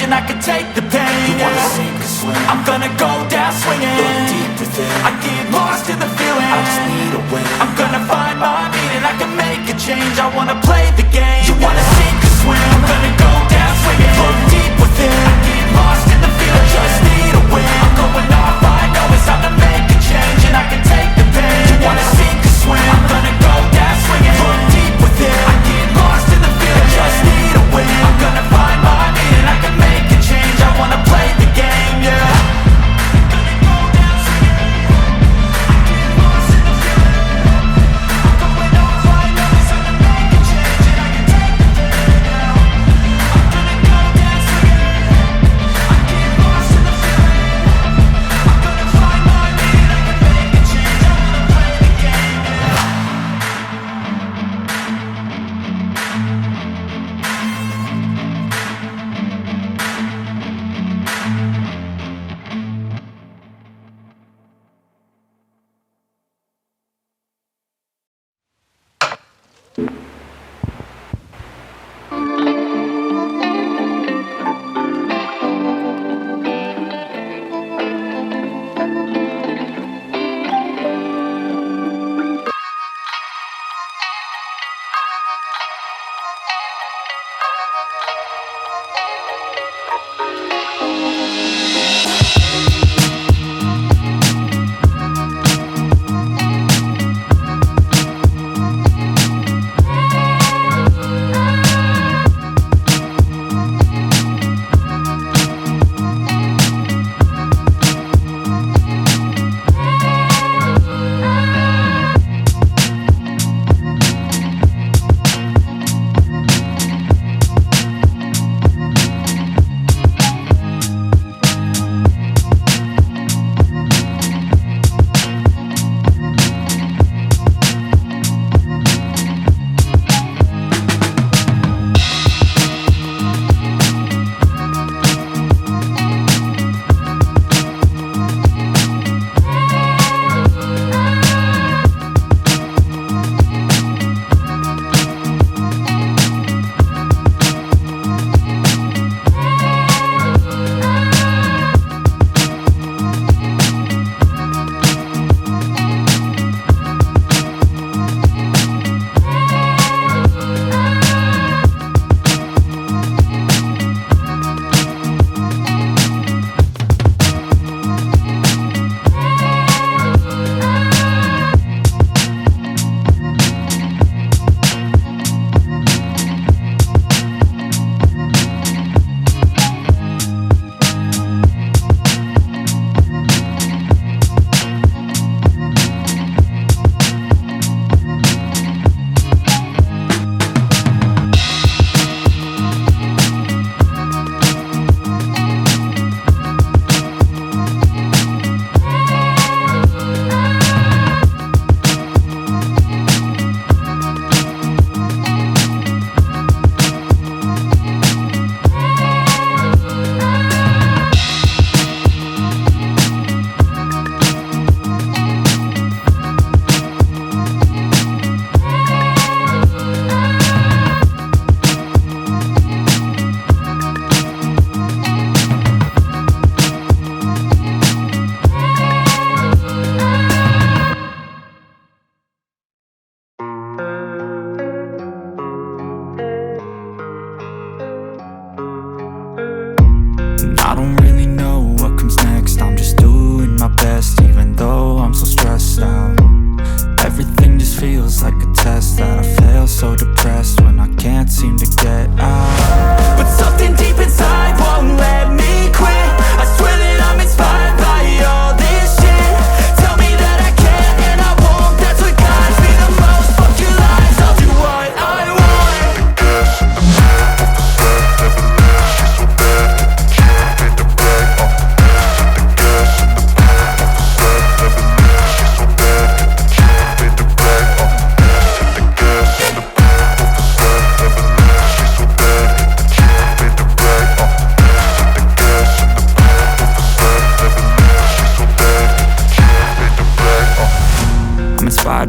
and I can take the pain. You wanna sink or swim? I'm gonna go down swinging. Look deep within. I get lost in the feeling. I just need a win. I'm gonna find my meaning. I can make a change. I wanna play the game. You wanna sink or swim? I'm gonna go down swinging. Look deep within. I get lost in the feeling. Just need a win. I'm going off. I know it's time to make a change, and I can take the pain. You wanna sink or swim? I'm gonna go down swinging. Look deep within. I get lost in the feeling. Just need a win. I'm gonna find my meaning. I can make a change. I wanna play the game, yeah.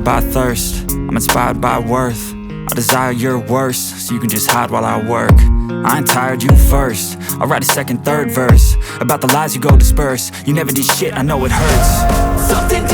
by thirst, I'm inspired by worth. I desire your worst, so you can just hide while I work. I ain't tired, you first. I'll write a second, third verse about the lies you go disperse. You never did shit, I know it hurts. Something